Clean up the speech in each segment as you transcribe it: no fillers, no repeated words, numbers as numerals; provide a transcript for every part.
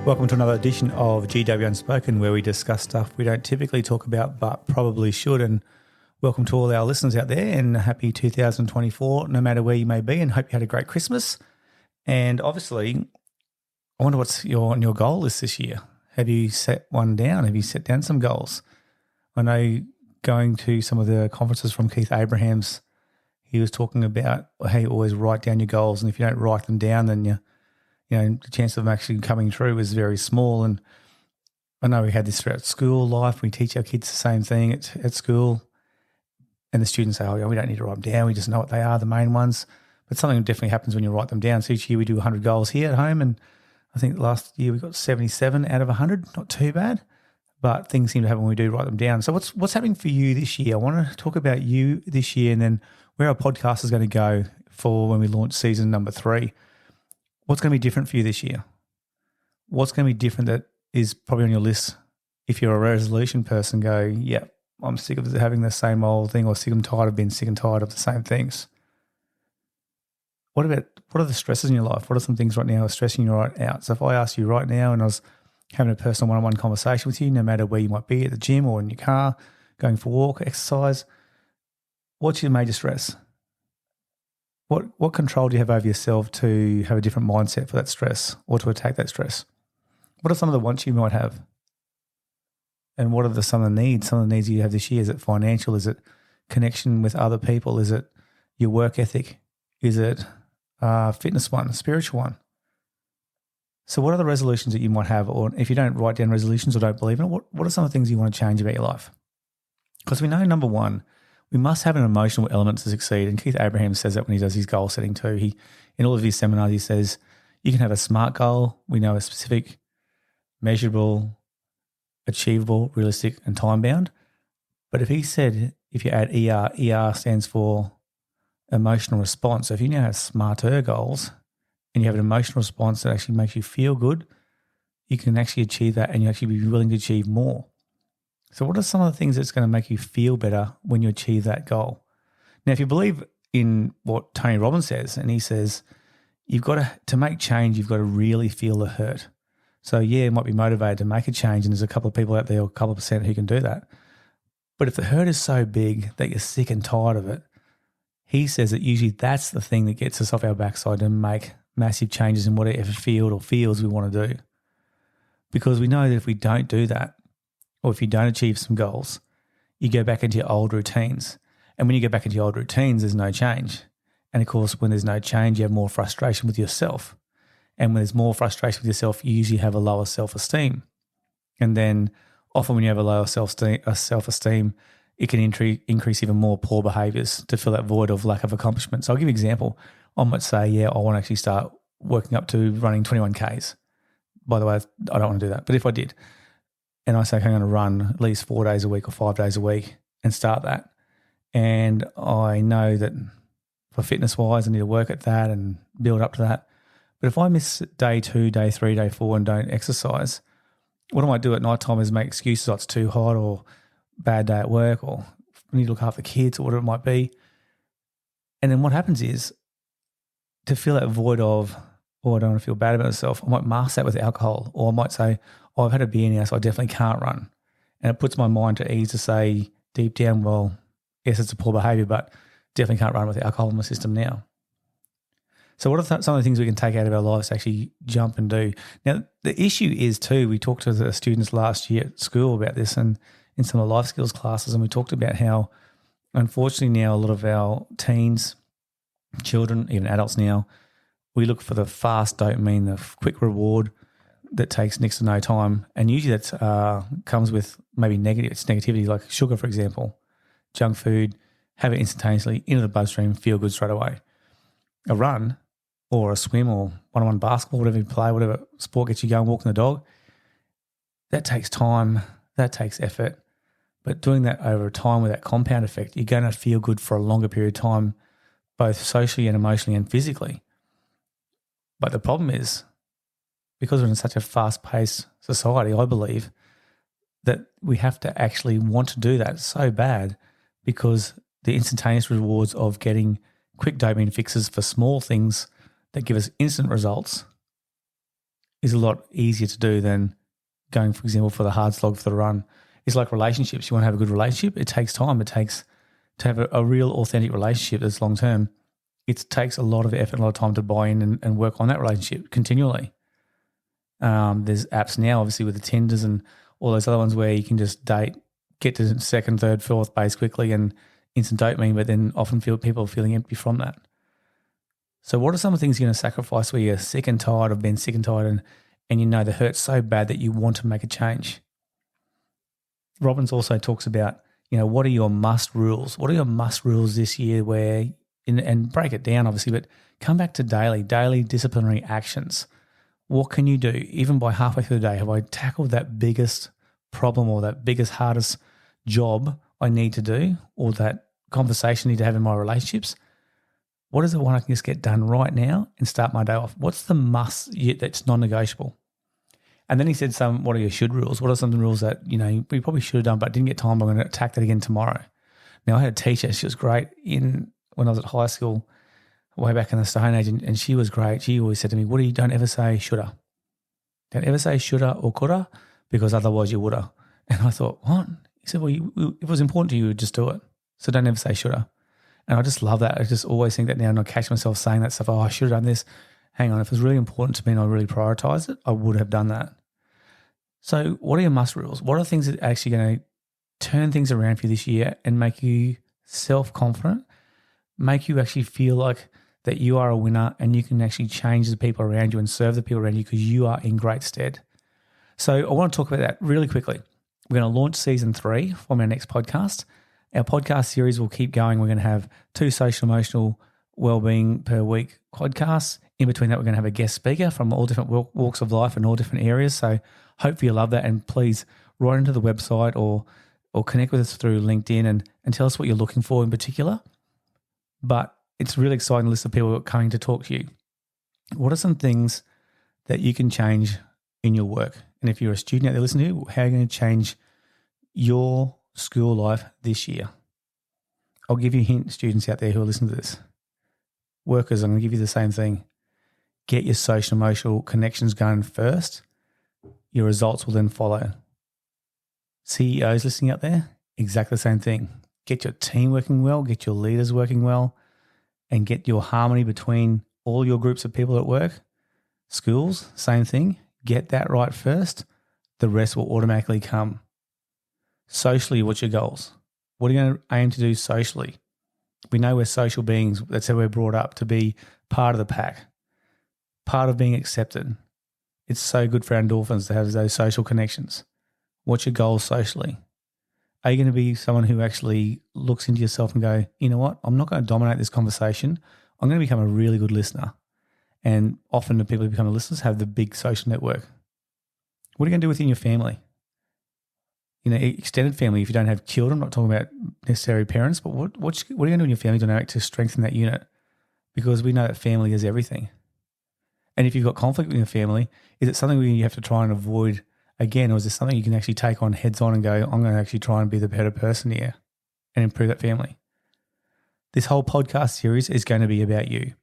Welcome to another edition of GW Unspoken, where we discuss stuff we don't typically talk about but probably should. And welcome to all our listeners out there, and happy 2024, no matter where you may be, and hope you had a great Christmas. And obviously, I wonder what's your goal is this year. Have you set one down? Have you set down some goals? I know going to some of the conferences from Keith Abraham's, he was talking about how you always write down your goals, and if you don't write them down, then the chance of them actually coming true is very small. And I know we had this throughout school life. We teach our kids the same thing at school, and the students say, we don't need to write them down. We just know what they are, the main ones. But something definitely happens when you write them down. So each year we do 100 goals here at home, and I think last year we got 77 out of 100, not too bad. But things seem to happen when we do write them down. So what's happening for you this year? I want to talk about you this year, and then where our podcast is going to go for when we launch season number 3. What's going to be different for you this year? What's going to be different that is probably on your list if you're a resolution person? Go, yeah, I'm sick of having the same old thing, or sick and tired of being sick and tired of the same things. What are the stresses in your life? What are some things right now that are stressing you right out? So if I asked you right now and I was having a personal one-on-one conversation with you, no matter where you might be, at the gym or in your car, going for a walk, exercise, what's your major stress? What control do you have over yourself to have a different mindset for that stress or to attack that stress? What are some of the wants you might have? And what are some of the needs? Some of the needs you have this year, is it financial? Is it connection with other people? Is it your work ethic? Is it fitness one, spiritual one? So what are the resolutions that you might have? Or if you don't write down resolutions or don't believe in it, what are some of the things you want to change about your life? Because we know, number one, we must have an emotional element to succeed. And Keith Abraham says that when he does his goal setting too. In all of his seminars, he says you can have a SMART goal. We know a specific, measurable, achievable, realistic, and time-bound. But if you add ER, ER stands for emotional response. So if you now have smarter goals and you have an emotional response that actually makes you feel good, you can actually achieve that, and you actually be willing to achieve more. So what are some of the things that's going to make you feel better when you achieve that goal? Now, if you believe in what Tony Robbins says, and he says, you've got to make change, you've got to really feel the hurt. So yeah, you might be motivated to make a change, and there's a couple of people out there, or a couple of percent, who can do that. But if the hurt is so big that you're sick and tired of it, he says that usually that's the thing that gets us off our backside to make massive changes in whatever field or fields we want to do. Because we know that if we don't do that, or if you don't achieve some goals, you go back into your old routines. And when you go back into your old routines, there's no change. And of course, when there's no change, you have more frustration with yourself. And when there's more frustration with yourself, you usually have a lower self-esteem. And then often when you have a lower self-esteem, it can increase even more poor behaviours to fill that void of lack of accomplishment. So I'll give you an example. I might say, I want to actually start working up to running 21 Ks. By the way, I don't want to do that. But if I did, and I say, okay, I'm going to run at least 4 days a week or 5 days a week and start that. And I know that for fitness-wise, I need to work at that and build up to that. But if I miss day 2, day 3, day 4 and don't exercise, what I might do at night time is make excuses, it's too hot or bad day at work, or I need to look after the kids, or whatever it might be. And then what happens is, to fill that void of, I don't want to feel bad about myself, I might mask that with alcohol, or I might say, I've had a beer now, so I definitely can't run. And it puts my mind to ease to say deep down, well, yes, it's a poor behaviour, but definitely can't run with alcohol in my system now. So what are some of the things we can take out of our lives to actually jump and do? Now, the issue is too, we talked to the students last year at school about this, and in some of the life skills classes, and we talked about how, unfortunately now, a lot of our teens, children, even adults now, we look for the fast dopamine, the quick reward that takes next to no time. And usually that comes with maybe negativity, like sugar, for example, junk food, have it instantaneously into the bloodstream, feel good straight away. A run or a swim or one-on-one basketball, whatever you play, whatever sport gets you going, walking the dog, that takes time, that takes effort. But doing that over time with that compound effect, you're going to feel good for a longer period of time, both socially and emotionally and physically. But the problem is, because we're in such a fast-paced society, I believe that we have to actually want to do that so bad, because the instantaneous rewards of getting quick dopamine fixes for small things that give us instant results is a lot easier to do than going, for example, for the hard slog for the run. It's like relationships. You want to have a good relationship. It takes time. It takes to have a real authentic relationship that's long term. It takes a lot of effort and a lot of time to buy in and work on that relationship continually. There's apps now, obviously, with the Tinders and all those other ones where you can just date, get to second, third, fourth base quickly and instant dopamine, but then often feel people feeling empty from that. So what are some of the things you're going to sacrifice where you're sick and tired of being sick and tired and you know the hurt's so bad that you want to make a change? Robbins also talks about, what are your must rules? What are your must rules this year and break it down, obviously, but come back to daily disciplinary actions. What can you do? Even by halfway through the day, have I tackled that biggest problem or that biggest, hardest job I need to do or that conversation I need to have in my relationships? What is the one I can just get done right now and start my day off? What's the must that's non-negotiable? And then he said what are your should rules? What are some of the rules that, we probably should have done but didn't get time, but I'm going to attack that again tomorrow? Now, I had a teacher, she was great when I was at high school, way back in the Stone Age, and she was great. She always said to me, don't ever say shoulda. Don't ever say shoulda or coulda because otherwise you woulda. And I thought, what? He said, if it was important to you, just do it. So don't ever say shoulda. And I just love that. I just always think that now, and I catch myself saying that stuff. I should have done this. Hang on, if it was really important to me and I really prioritized it, I would have done that. So what are your must rules? What are the things that are actually going to turn things around for you this year and make you self-confident, make you actually feel like that you are a winner and you can actually change the people around you and serve the people around you because you are in great stead? So I want to talk about that really quickly. We're going to launch season 3 from our next podcast. Our podcast series will keep going. We're going to have 2 social emotional wellbeing per week podcasts. In between that, we're going to have a guest speaker from all different walks of life and all different areas. So hopefully you love that. And please write into the website or connect with us through LinkedIn and tell us what you're looking for in particular. But it's a really exciting list of people who are coming to talk to you. What are some things that you can change in your work? And if you're a student out there listening to, how are you going to change your school life this year? I'll give you a hint, students out there who are listening to this. Workers, I'm going to give you the same thing. Get your social emotional connections going first. Your results will then follow. CEOs listening out there, exactly the same thing. Get your team working well, get your leaders working well, and get your harmony between all your groups of people at work. Schools, same thing. Get that right first. The rest will automatically come. Socially, what's your goals? What are you going to aim to do socially? We know we're social beings. That's how we're brought up, to be part of the pack, part of being accepted. It's so good for endorphins to have those social connections. What's your goals socially? Are you going to be someone who actually looks into yourself and go, you know what, I'm not going to dominate this conversation. I'm going to become a really good listener. And often the people who become listeners have the big social network. What are you going to do within your family? Extended family, if you don't have children, I'm not talking about necessarily parents, but what are you going to do in your family dynamic to strengthen that unit? Because we know that family is everything. And if you've got conflict with your family, is it something where you have to try and avoid again, or is this something you can actually take on heads on and go, I'm going to actually try and be the better person here and improve that family? This whole podcast series is going to be about you.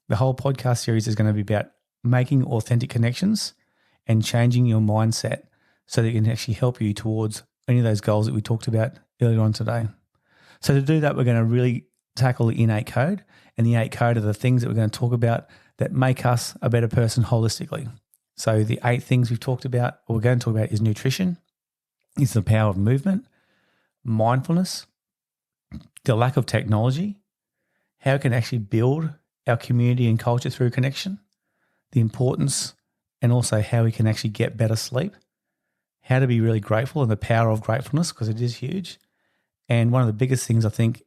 The whole podcast series is going to be about making authentic connections and changing your mindset so that it can actually help you towards any of those goals that we talked about earlier on today. So to do that, we're going to really tackle the innate code, and the innate code are the things that we're going to talk about that make us a better person holistically. So the 8 things we've talked about, or we're going to talk about, is nutrition, is the power of movement, mindfulness, the lack of technology, how it can actually build our community and culture through connection, the importance, and also how we can actually get better sleep, how to be really grateful and the power of gratefulness, because it is huge. And one of the biggest things I think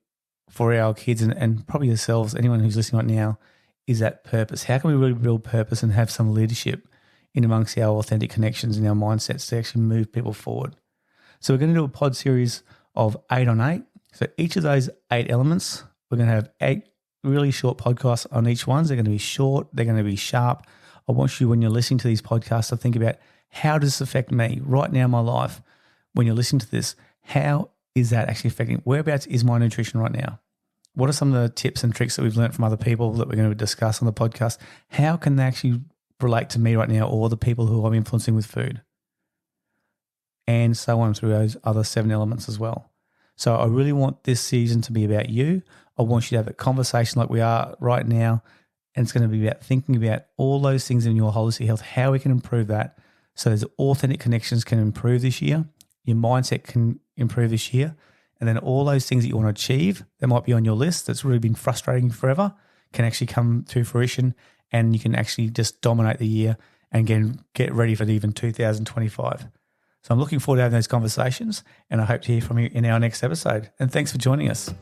for our kids and probably yourselves, anyone who's listening right now, is that purpose. How can we really build purpose and have some leadership in amongst our authentic connections and our mindsets to actually move people forward? So we're going to do a pod series of 8 on 8. So each of those 8 elements, we're going to have 8 really short podcasts on each one. They're going to be short. They're going to be sharp. I want you, when you're listening to these podcasts, to think about, how does this affect me right now in my life? When you're listening to this, how is that actually affecting? Whereabouts is my nutrition right now? What are some of the tips and tricks that we've learned from other people that we're going to discuss on the podcast? How can they actually relate to me right now or the people who I'm influencing with food, and so on through those other 7 elements as well. So I really want this season to be about you. I want you to have a conversation like we are right now, and it's going to be about thinking about all those things in your holistic health, how we can improve that so those authentic connections can improve this year, your mindset can improve this year, and then all those things that you want to achieve that might be on your list that's really been frustrating forever can actually come to fruition, and you can actually just dominate the year and get ready for even 2025. So I'm looking forward to having those conversations, and I hope to hear from you in our next episode. And thanks for joining us.